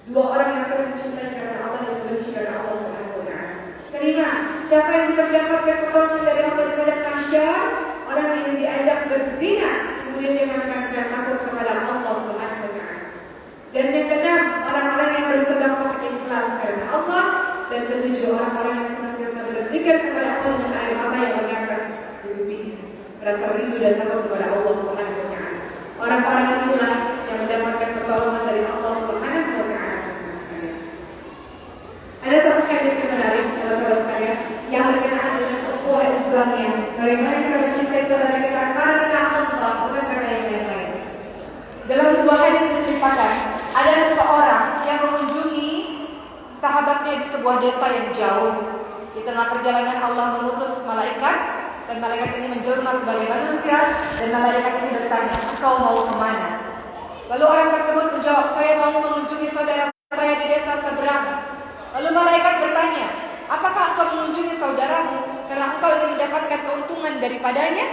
Dua orang yang saling mencintai karena Allah dan benci karena Allah Subhanahu wa taala. Kelima, siapa yang bisa mendapatkan pertolongan dari Allah di padang mahsyar? Orang yang diajak berzina, kemudian dia mengatakan saya takut kepada Allah Subhanahu wa taala. Dan yang keenam, orang-orang yang bersedekah ikhlas karena Allah. Dan ketujuh, orang-orang yang senantiasa berzikir kepada Allah dengan air mata yang mengatas bumi, rasa rindu dan takut kepada Allah Subhanahu wa taala. Orang-orang itulah yang mendapatkan pertolongan dari Allah Subhanahu wa taala. Ada satu hadis yang menarik, saudara saya, yang berkenaan dengan ukhuwah Islamiyah. Bagaimana kita mencintai saudara kita karena Allah, bukan karena yang lain. Dalam sebuah hadis diceritakan, ada seseorang yang mengunjungi sahabatnya di sebuah desa yang jauh. Di tengah perjalanan Allah mengutus malaikat, dan malaikat ini menjelma sebagai manusia, dan malaikat ini bertanya, "Kau mau kemana?" Lalu orang tersebut menjawab, "Saya mau mengunjungi saudara saya di desa seberang." Lalu malaikat bertanya, "Apakah engkau mengunjungi saudaramu karena engkau ingin mendapatkan keuntungan daripadanya?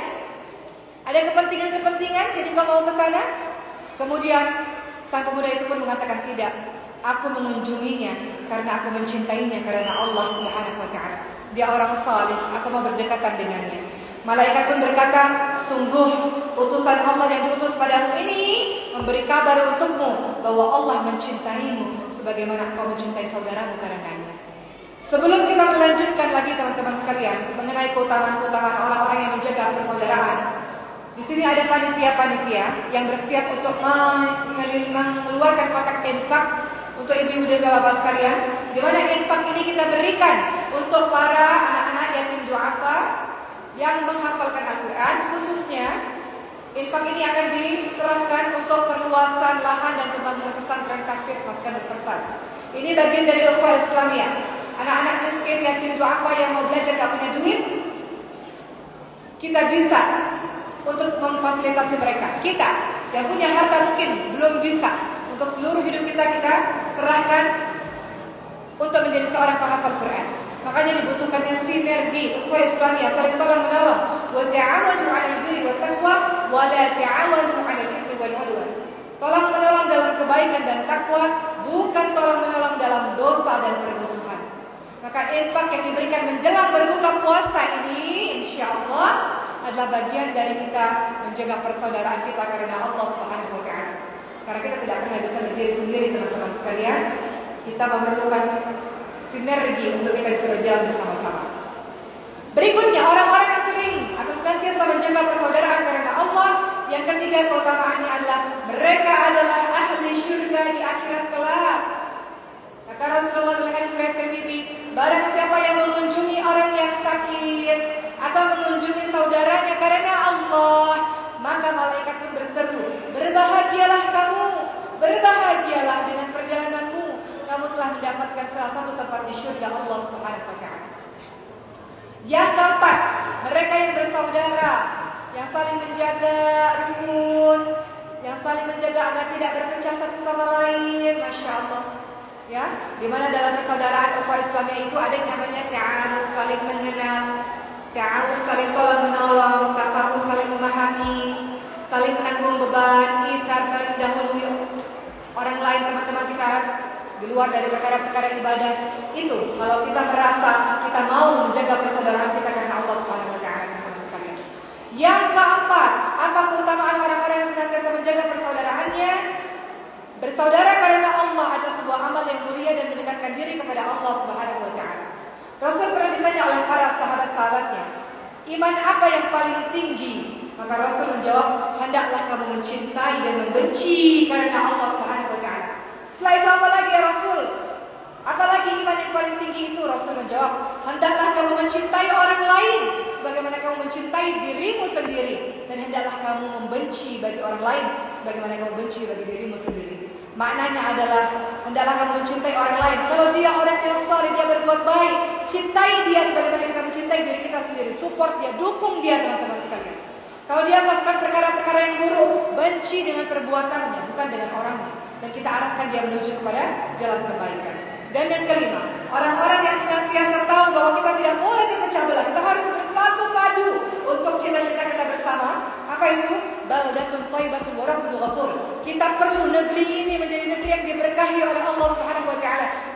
Ada kepentingan-kepentingan jadi engkau mau ke sana?" Kemudian sang pemuda itu pun mengatakan, "Tidak, aku mengunjunginya karena aku mencintainya karena Allah Subhanahu wa taala. Dia orang saleh, aku mau berdekatan dengannya." Malaikat pun berkata, "Sungguh utusan Allah yang diutus padamu ini memberi kabar untukmu bahwa Allah mencintaimu sebagaimana engkau mencintai saudaramu karenanya." Sebelum kita melanjutkan lagi teman-teman sekalian mengenai keutamaan-keutamaan orang-orang yang menjaga persaudaraan, di sini ada panitia-panitia yang bersiap untuk mengeluarkan kotak infak untuk ibu-ibu dan bapak-bapak sekalian, di mana infak ini kita berikan untuk para anak-anak yatim duafa yang menghafalkan Al-Quran. Khususnya infak ini akan diserahkan untuk perluasan lahan dan pembangunan pesantren tahfidz Maskan Al-Qur'an. Ini bagian dari ukhuwah Islamiyah. Anak-anak miskin yatim duafa yang mau belajar gak punya duit, kita bisa untuk memfasilitasi mereka. Kita yang punya harta mungkin belum bisa, untuk seluruh hidup kita serahkan untuk menjadi seorang penghafal Quran. Makanya dibutuhkannya sinergi ukhuwah Islamiyah, saling tolong menolong. Wa ta'awanu 'alal birri wat taqwa wa la ta'awanu 'alal itsmi wal 'udwan. Tolong menolong dalam kebaikan dan takwa, bukan tolong menolong dalam dosa dan permusuhan. Maka infak yang diberikan menjelang berbuka puasa ini insyaallah adalah bagian dari kita menjaga persaudaraan kita karena Allah Subhanahu wa taala. Karena kita tidak pernah bisa berdiri sendiri teman-teman sekalian. Kita memerlukan sinergi untuk kita bisa berjalan bersama-sama. Berikutnya, orang-orang yang sering atau senantiasa menjaga persaudaraan karena Allah. Yang ketiga keutamaannya adalah mereka adalah ahli syurga di akhirat kelak. Kata Rasulullah dalam hadis riwayat Tirmidzi, barang siapa yang mengunjungi orang yang sakit atau mengunjungi saudaranya karena Allah, maka malaikat pun berseru, "Berbahagialah kamu, berbahagialah dengan perjalananmu. Kamu telah mendapatkan salah satu tempat di syurga Allah Subhanahu wa taala." Yang keempat, mereka yang bersaudara, yang saling menjaga rukun, yang saling menjaga agar tidak berpecah satu sama lain. Masya Allah. Ya, di mana dalam persaudaraan ukhuwah Islamiyah itu ada yang namanya ta'aruf, saling mengenal, ta'awun, saling tolong menolong, tafahum, saling memahami, saling menanggung beban, kita saling mendahului orang lain, teman-teman kita di luar dari perkara-perkara ibadah. Itu kalau kita merasa kita mau menjaga persaudaraan kita karena Allah Subhanahu wa taala, teman-teman sekalian. Yang keempat, apa keutamaan orang-orang yang senantiasa menjaga persaudaraannya? Bersaudara karena Allah adalah sebuah amal yang mulia dan mendekatkan diri kepada Allah Subhanahu wa taala. Rasul pernah ditanya oleh para sahabat-sahabatnya, "Iman apa yang paling tinggi?" Maka Rasul menjawab, "Hendaklah kamu mencintai dan membenci karena Allah Subhanahu wa taala." Setelah itu apa lagi ya Rasul? Apalagi iman yang paling tinggi itu? Rasul menjawab, "Hendaklah kamu mencintai orang lain sebagaimana kamu mencintai dirimu sendiri, dan hendaklah kamu membenci bagi orang lain sebagaimana kamu benci bagi dirimu sendiri." Maknanya adalah hendaklah kamu mencintai orang lain. Kalau dia orang yang saleh, dia berbuat baik, cintai dia sebagaimana kita mencintai diri kita sendiri. Support dia, dukung dia teman-teman sekalian. Kalau dia melakukan perkara-perkara yang buruk, benci dengan perbuatannya, bukan dengan orangnya. Dan kita arahkan dia menuju kepada jalan kebaikan. Dan yang kelima, orang-orang yang senantiasa tahu bahwa kita tidak boleh dipecah belah. Kita harus bersatu padu untuk cita-cita kita bersama. Apa itu? Baldatun thayyibatun wa rabbun ghafur. Kita perlu negeri ini menjadi negeri yang diberkahi oleh Allah Subhanahu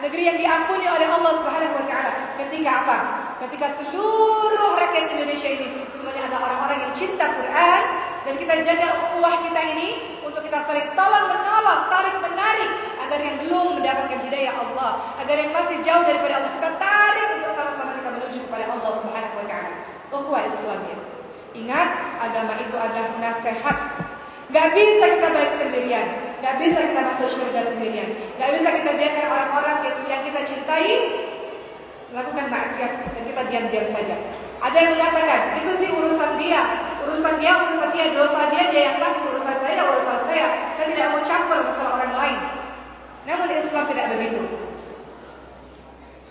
negeri yang diampuni oleh Allah Subhanahu wa taala. Ketika apa? Ketika seluruh rakyat Indonesia ini semuanya adalah orang-orang yang cinta Quran, dan kita jaga ukhuwah kita ini untuk kita saling tolong menolong, tarik menarik agar yang belum mendapatkan hidayah Allah, agar yang masih jauh daripada Allah kita tarik untuk sama-sama kita menuju kepada Allah Subhanahu wa taala. Ukhuwah Islamiyah. Ingat, agama itu adalah nasihat. Gak bisa kita baik sendirian, gak bisa kita masuk surga sendirian, gak bisa kita biarkan orang-orang yang kita cintai melakukan maksiat dan kita diam-diam saja. Ada yang mengatakan itu sih urusan dia, dosa dia yang tanggung, urusan saya tidak mau campur masalah orang lain. Namun Islam tidak begitu.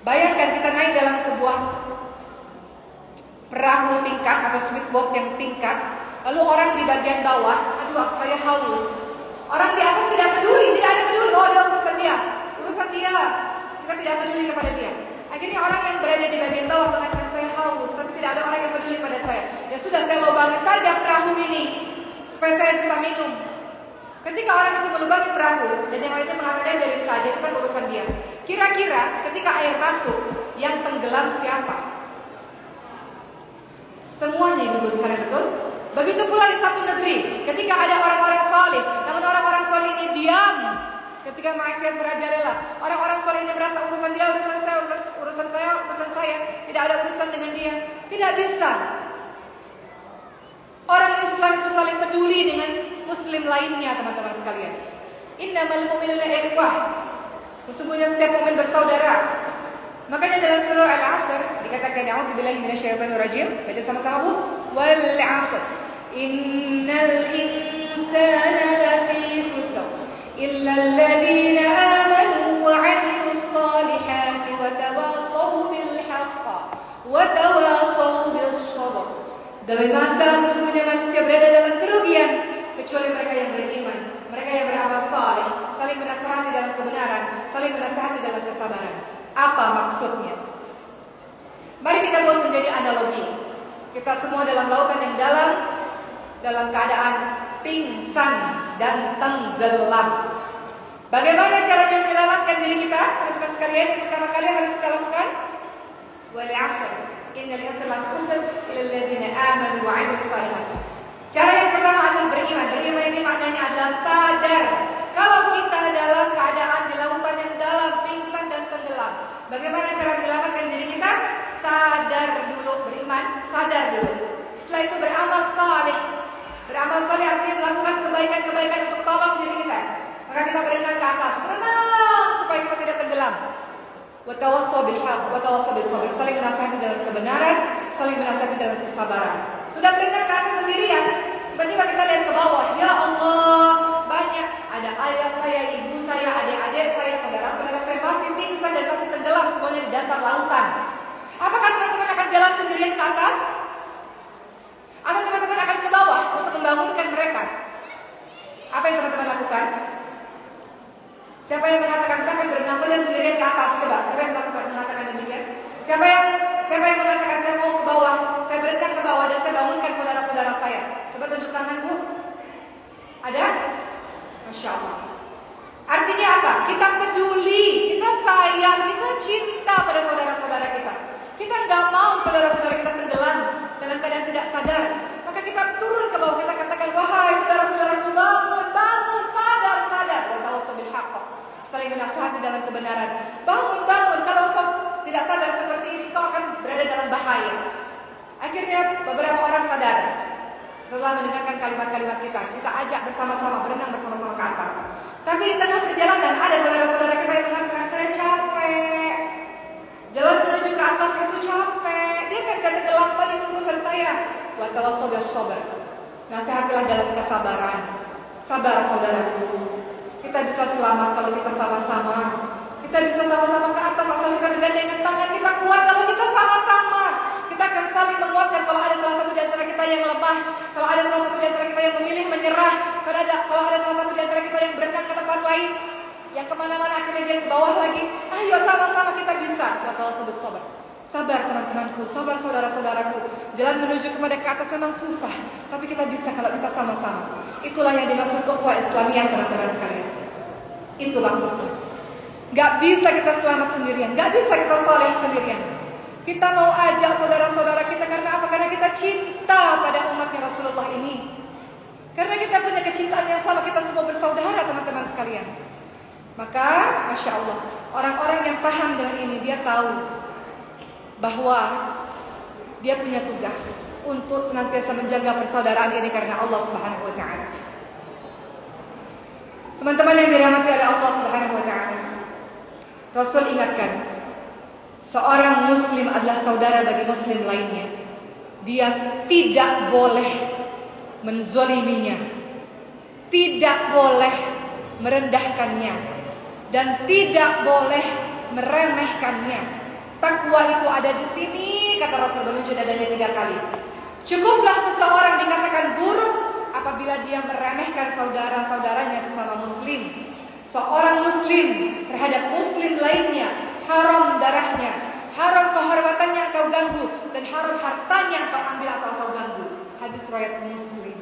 Bayangkan kita naik dalam sebuah perahu tingkat atau speedboat yang tingkat, lalu orang di bagian bawah, aduh saya haus. Orang di atas tidak peduli, tidak ada peduli, oh dia urusan dia, kita tidak peduli kepada dia. Akhirnya orang yang berada di bagian bawah mengatakan saya haus, tapi tidak ada orang yang peduli pada saya. Ya sudah, saya lubangi saja perahu ini supaya saya bisa minum. Ketika orang itu melubangi perahu dan yang lainnya mengatakan biarin saja, itu kan urusan dia. Kira-kira ketika air masuk, yang tenggelam siapa? Semuanya ibu-ibu sekalian, betul? Begitu pula di satu negeri, ketika ada orang-orang saleh, namun orang-orang saleh ini diam. Ketika maksiat merajalela, orang-orang saleh ini merasa urusan dia, urusan saya, tidak ada urusan dengan dia. Tidak bisa. Orang Islam itu saling peduli dengan Muslim lainnya, teman-teman sekalian. Innamal mu'minuna ikhwah. Sesungguhnya setiap mukmin bersaudara. Makanya dalam surah Al-Asr dikatakan a'udzubillahi minasyaitonir rajim. Baca sama-sama Bu. Wal 'asr. Innal insana lafi khusr. إلا الذين آمنوا وعملوا الصالحات وتواصوا بالحق وتواصوا بالصبر. Dalam masa sesungguhnya manusia berada dalam kerugian kecuali mereka yang beriman, mereka yang beramal saleh, saling menasihati dalam kebenaran, saling menasihati dalam kesabaran. Apa maksudnya? Mari kita buat menjadi analogi. Kita semua dalam lautan yang dalam keadaan pingsan dan tenggelam. Bagaimana caranya menyelamatkan diri kita, teman-teman sekalian? Yang pertama kali harus kita lakukan wal 'asr innal insana lafi khusr illa alladziina aamanu wa 'amilus shalihaat. Cara yang pertama adalah beriman. Beriman ini maknanya adalah sadar kalau kita dalam keadaan di lautan yang dalam, pingsan dan tenggelam. Bagaimana cara menyelamatkan diri kita? Sadar dulu, beriman, sadar dulu. Setelah itu beramal saleh. Beramal saleh artinya melakukan kebaikan-kebaikan untuk tolong diri kita. Maka kita berenang ke atas, berenang supaya kita tidak tenggelam. Wa tawassaw bil haqq wa tawassaw bis sabr. Saling menasihati dalam kebenaran, saling menasihati dalam kesabaran. Sudah berenang ke atas sendirian, tiba-tiba kita lihat ke bawah. Ya Allah, banyak ada ayah saya, ibu saya, adik-adik saya, saudara-saudara saya masih pingsan dan masih tenggelam semuanya di dasar lautan. Apakah teman-teman akan jalan sendirian ke atas? Atau teman-teman akan ke bawah untuk membangunkan mereka? Apa yang teman-teman lakukan? Siapa yang mengatakan saya akan berenang saja sendirian ke atas? Coba, siapa yang mengatakan demikian? Siapa yang mengatakan saya mau ke bawah, saya berenang ke bawah dan saya bangunkan saudara-saudara saya? Coba tunjuk tangan Bu. Ada? Masya Allah. Artinya apa? Kita peduli, kita sayang, kita cinta pada saudara-saudara kita. Kita nggak mau saudara-saudara kita tenggelam dalam keadaan tidak sadar. Maka kita turun ke bawah, kita katakan, wahai saudara-saudaraku, bangun, sadar. Wa tawassaw bil haqq. Saling menasihati dalam kebenaran. Bangun. Kalau kau tidak sadar seperti ini, kau akan berada dalam bahaya. Akhirnya beberapa orang sadar. Setelah mendengarkan kalimat-kalimat kita ajak bersama-sama, berenang bersama-sama ke atas. Tapi di tengah perjalanan ada saudara-saudara kita yang mengatakan, saya capek. Jalan menuju ke atas itu capek. Dia kan saya tenggelam saja, itu urusan saya. Wa tawassaw bis sabr. Nasihatilah dalam kesabaran. Sabar saudaraku. Kita bisa selamat kalau kita sama-sama. Kita bisa sama-sama ke atas asal kita bergandengan tangan. Kita kuat kalau kita sama-sama. Kita akan saling menguatkan kalau ada salah satu di antara kita yang lemah, kalau ada salah satu di antara kita yang memilih menyerah, kalau ada salah satu di antara kita yang berenang ke tempat lain, yang kemana-mana akhirnya dia ke bawah lagi. Ayo sama-sama kita bisa. Wa tawassaw bis sabr. Sabar teman-temanku, sabar saudara-saudaraku. Jalan menuju kepada ke atas memang susah, tapi kita bisa kalau kita sama-sama. Itulah yang dimaksud ukhuwah Islamiyah teman-teman sekalian. Itu maksudnya. Gak bisa kita selamat sendirian, gak bisa kita soleh sendirian. Kita mau ajak saudara-saudara kita karena apa? Karena kita cinta pada umatnya Rasulullah ini. Karena kita punya kecintaan yang sama, kita semua bersaudara teman-teman sekalian. Maka Masya Allah, orang-orang yang paham dengan ini, dia tahu bahwa dia punya tugas untuk senantiasa menjaga persaudaraan ini karena Allah Subhanahu wa Ta'ala. Teman-teman yang dirahmati oleh Allah Subhanahu wa Ta'ala, Rasul ingatkan, seorang muslim adalah saudara bagi muslim lainnya. Dia tidak boleh menzoliminya, tidak boleh merendahkannya, dan tidak boleh meremehkannya. Takwa itu ada di sini, kata Rasul, menunjuk dadanya 3 kali. Cukuplah seseorang dikatakan buruk apabila dia meremehkan saudara-saudaranya sesama muslim. Seorang muslim terhadap muslim lainnya haram darahnya, haram kehormatannya engkau ganggu, dan haram hartanya engkau ambil atau engkau ganggu. Hadis riwayat Muslim.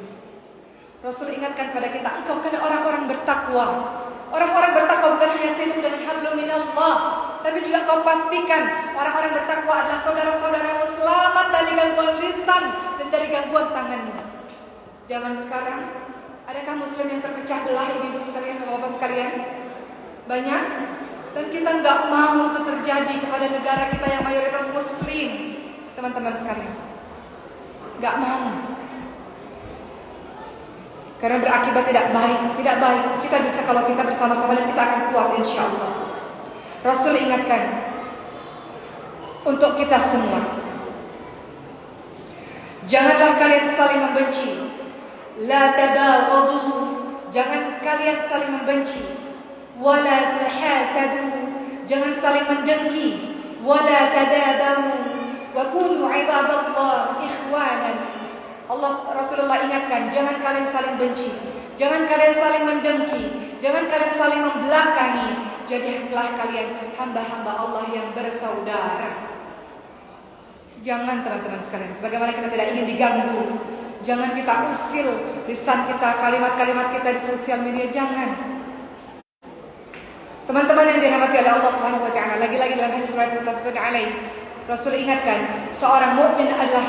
Rasul ingatkan pada kita, engkau kan orang-orang bertakwa. Orang-orang bertakwa bukan hanya sibuk dengan hablum minallah, tapi juga kau pastikan orang-orang bertakwa adalah saudara-saudaramu selamat dari gangguan lisan dan dari gangguan tanganmu. Zaman sekarang, adakah muslim yang terpecah belah, ibu-ibu sekalian, bapak-bapak sekalian? Banyak. Dan kita nggak mau itu terjadi kepada negara kita yang mayoritas muslim, teman-teman sekalian. Nggak mau. Karena berakibat tidak baik, tidak baik. Kita bisa kalau kita bersama-sama dan kita akan kuat insya Allah. Rasul ingatkan untuk kita semua, janganlah kalian saling membenci. La tabaghadu, jangan kalian saling membenci. Wala tahasadu, jangan saling mendengki. Wala tadabaru, wa kunu ibadallah ikhwanan. Rasulullah ingatkan, jangan kalian saling benci, jangan kalian saling mendengki, jangan kalian saling membelakangi. Jadilah kalian hamba-hamba Allah yang bersaudara. Jangan teman-teman sekalian, sebagaimana kita tidak ingin diganggu, jangan kita usil lisan kita, kalimat-kalimat kita di sosial media, jangan. Teman-teman yang dirahmati oleh Allah Subhanahu wa Ta'ala, lagi-lagi dalam hadis riwayat muttafaqun alaih, Rasul ingatkan, seorang mukmin adalah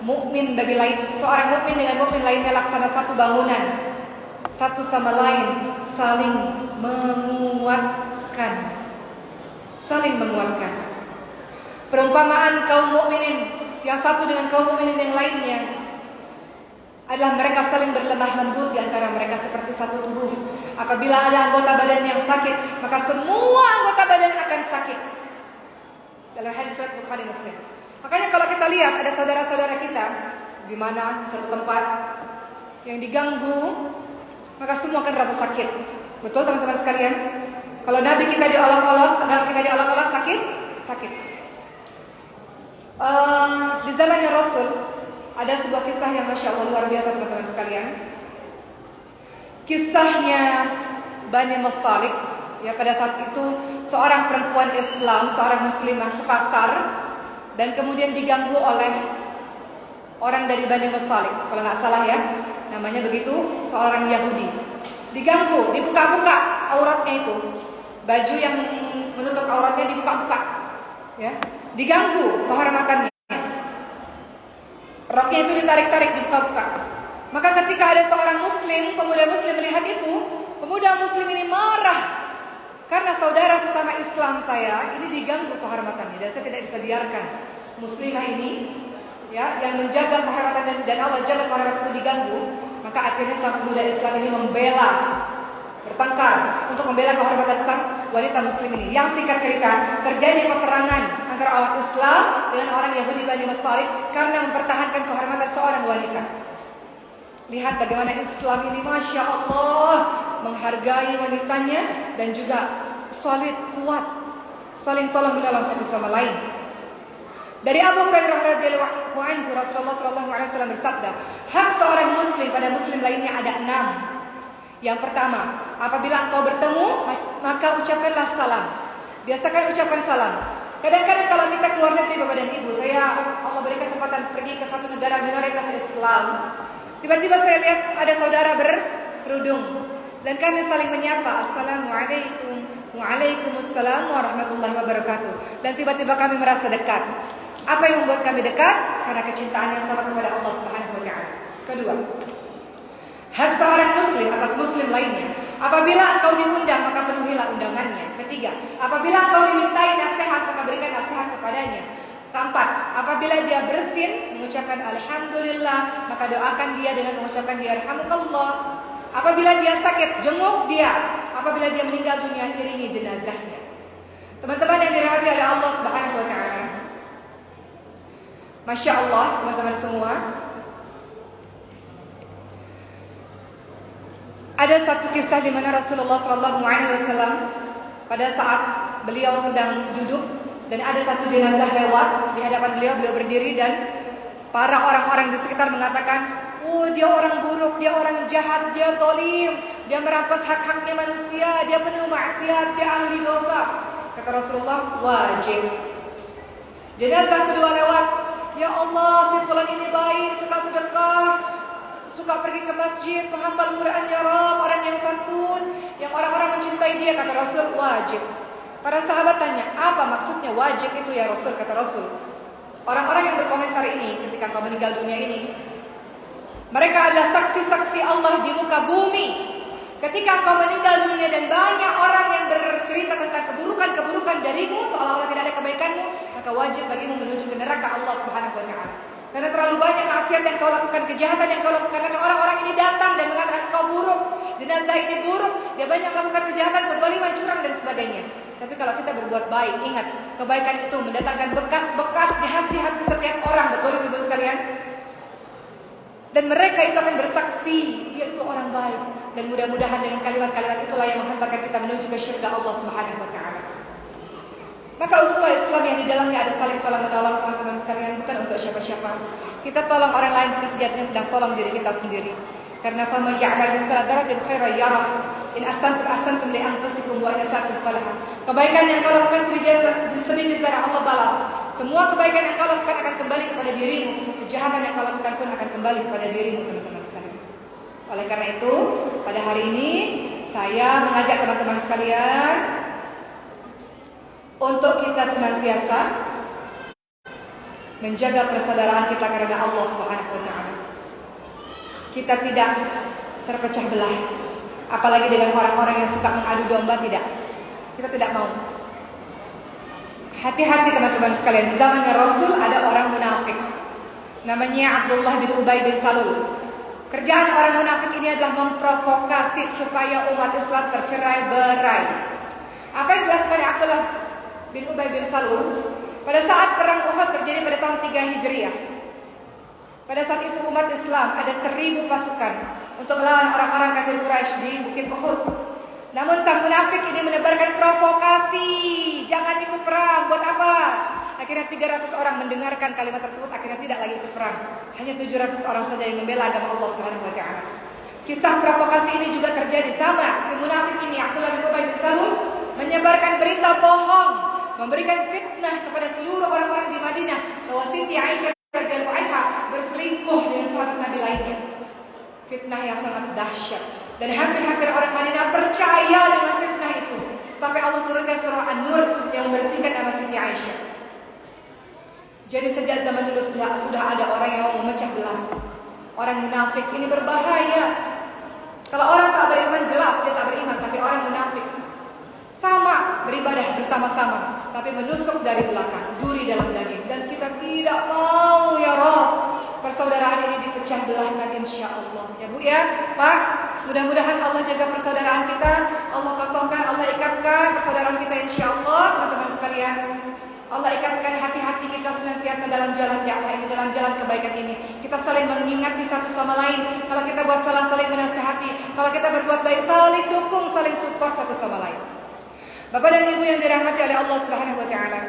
mukmin bagi lain, seorang mukmin dengan mukmin lainnya laksana satu bangunan, satu sama lain saling menguatkan, saling menguatkan. Perumpamaan kaum mukminin yang satu dengan kaum mukminin yang lainnya adalah mereka saling berlemah lembut di antara mereka seperti satu tubuh. Apabila ada anggota badan yang sakit, maka semua anggota badan akan sakit. Dalam hadis riwayat Bukhari Muslim. Makanya kalau kita lihat ada saudara-saudara kita di mana di suatu tempat yang diganggu, maka semua akan rasa sakit. Betul teman-teman sekalian? Kalau Nabi kita diolok-olok, agama kita diolok-olok, sakit. Di zamannya Rasul ada sebuah kisah yang Masya Allah luar biasa teman-teman sekalian. Kisahnya Bani Mustalik. Ya, pada saat itu seorang perempuan Islam, seorang muslimah ke pasar dan kemudian diganggu oleh orang dari Bani Mustalik, kalau nggak salah ya, namanya begitu, seorang Yahudi. Diganggu, dibuka-buka auratnya itu, baju yang menutup auratnya dibuka-buka, ya, diganggu kehormatannya. Roknya itu ditarik-tarik, dibuka-buka. Maka ketika ada seorang muslim, pemuda muslim melihat itu, pemuda muslim ini marah. Karena saudara sesama Islam saya ini diganggu kehormatannya dan saya tidak bisa biarkan muslimah ini ya yang menjaga kehormatan dan Allah jaga kehormatan itu diganggu. Maka akhirnya sang pemuda Islam ini membela, bertengkar untuk membela kehormatan sang wanita muslim ini. Yang singkat cerita, terjadi peperangan antara awak Islam dengan orang Yahudi Bani Mustalik karena mempertahankan kehormatan seorang wanita. Lihat bagaimana Islam ini Masya Allah menghargai wanitanya dan juga solid, kuat, saling tolong menolong satu sama lain. Dari Abu Hurairah radhiyallahu anhu, Rasulullah sallallahu alaihi wasallam bersabda, hak seorang muslim pada muslim lainnya ada 6. Yang pertama, apabila engkau bertemu, maka ucapkanlah salam. Biasakan ucapkan salam. Kadang-kadang kalau kita keluar negeri Bapak dan Ibu, Allah beri kesempatan pergi ke satu negara minoritas Islam. Tiba-tiba saya lihat ada saudara berkerudung dan kami saling menyapa, Assalamualaikum Waalaikumsalam warahmatullahi wabarakatuh. Dan tiba-tiba kami merasa dekat. Apa yang membuat kami dekat? Karena kecintaan yang sama kepada Allah Subhanahu wa taala. Kedua, hak seorang muslim atas muslim lainnya. Apabila engkau diundang, maka penuhilah undangannya. Ketiga, apabila engkau dimintai nasihat, maka berikan nasihat kepadanya. Keempat, apabila dia bersin mengucapkan alhamdulillah, maka doakan dia dengan mengucapkan yarhamukallah. Apabila dia sakit, jenguk dia. Apabila dia meninggal dunia, iringi jenazahnya. Teman-teman yang dirahmati oleh Allah Subhanahu wa taala. Masya Allah, teman-teman semua. Ada satu kisah di mana Rasulullah SAW pada saat beliau sedang duduk dan ada satu jenazah lewat di hadapan beliau, beliau berdiri dan para orang-orang di sekitar mengatakan, oh dia orang buruk, dia orang jahat, dia zalim, dia merampas hak-haknya manusia, dia penuh maksiat, dia ahli dosa. Kata Rasulullah, wajib. Jenazah kedua lewat, ya Allah, si fulan ini baik, suka sedekah, suka pergi ke masjid, menghafal Quran ya Rabb, orang yang santun, yang orang-orang mencintai dia. Kata Rasul, wajib. Para sahabat tanya, apa maksudnya wajib itu ya Rasul? Kata Rasul, orang-orang yang berkomentar ini ketika kau meninggal dunia ini, mereka adalah saksi-saksi Allah di muka bumi. Ketika kau meninggal dunia dan banyak orang yang bercerita tentang keburukan-keburukan darimu, seolah-olah tidak ada kebaikanmu, maka wajib bagimu menuju ke neraka Allah Subhanahu wa taala. Karena terlalu banyak maksiat yang kau lakukan, kejahatan yang kau lakukan, maka orang-orang ini datang dan mengatakan kau buruk, jenazah ini buruk, dia banyak melakukan kejahatan, kezaliman, curang dan sebagainya. Tapi kalau kita berbuat baik, ingat, kebaikan itu mendatangkan bekas-bekas di hati-hati setiap orang, betul Ibu sekalian? Dan mereka itu akan bersaksi, dia itu orang baik. Dan mudah-mudahan dengan kalimat-kalimat itulah yang menghantarkan kita menuju ke syurga Allah Subhanahu wa taala. Maka ukhuwah Islam yang di dalamnya ada saling tolong menolong, teman-teman sekalian, bukan untuk siapa-siapa. Kita tolong orang lain, kita sejatinya sedang tolong diri kita sendiri. Karena faman ya'mal mithqala dzarratin khairan yarah. In ahsantum ahsantum li anfusikum wa in asatum falaha. Kebaikan yang kau lakukan sebiji zarah Allah balas. Semua kebaikan yang kau lakukan akan kembali kepada dirimu. Kejahatan yang kau lakukan pun akan kembali kepada dirimu, teman-teman sekalian. Oleh karena itu, pada hari ini saya mengajak teman-teman sekalian untuk kita senantiasa menjaga persaudaraan kita karena Allah Subhanahu wa taala. Kita tidak terpecah belah, apalagi dengan orang-orang yang suka mengadu domba, tidak. Kita tidak mau. Hati-hati teman-teman sekalian, di zamannya Rasul ada orang munafik. Namanya Abdullah bin Ubay bin Salul. Kerjaan orang munafik ini adalah memprovokasi supaya umat Islam tercerai-berai. Apa yang dilakukan Abdullah bin Ubay bin Salul pada saat perang Uhud terjadi pada tahun 3 Hijriah. Pada saat itu umat Islam ada 1000 pasukan untuk melawan orang-orang kafir Quraisy di Bukit Uhud. Namun sang munafik ini menebarkan provokasi, jangan ikut perang, buat apa? Akhirnya 300 orang mendengarkan kalimat tersebut, akhirnya tidak lagi ikut perang. Hanya 700 orang saja yang membela agama Allah Subhanahu wa taala. Kisah provokasi ini juga terjadi sama. Si munafik ini Abdullah bin Ubay bin Salul menyebarkan berita bohong, memberikan fitnah kepada seluruh orang-orang di Madinah bahwa Siti Aisyah radhiyallahu anha berselingkuh dengan sahabat Nabi lainnya. Fitnah yang sangat dahsyat dan hampir-hampir orang Madinah percaya dengan fitnah itu. Sampai Allah turunkan surah An-Nur yang membersihkan nama Siti Aisyah. Jadi sejak zaman dulu sudah ada orang yang mau memecah belah. Orang munafik ini berbahaya. Kalau orang tak beriman jelas dia tak beriman, tapi orang munafik sama beribadah bersama-sama, tapi menusuk dari belakang, duri dalam daging. Dan kita tidak mau ya Rabb persaudaraan ini dipecah belahkan insyaallah. Ya Bu ya, Pak, mudah-mudahan Allah jaga persaudaraan kita, Allah kokohkan, Allah ikatkan persaudaraan kita insyaallah, teman-teman sekalian. Allah ikatkan hati-hati kita senantiasa dalam jalan dakwah ini, dalam jalan kebaikan ini. Kita saling mengingati satu sama lain. Kalau kita buat salah, saling menasihati. Kalau kita berbuat baik, saling dukung, saling support satu sama lain. Bapak dan Ibu yang dirahmati oleh Allah Subhanahu wa taala.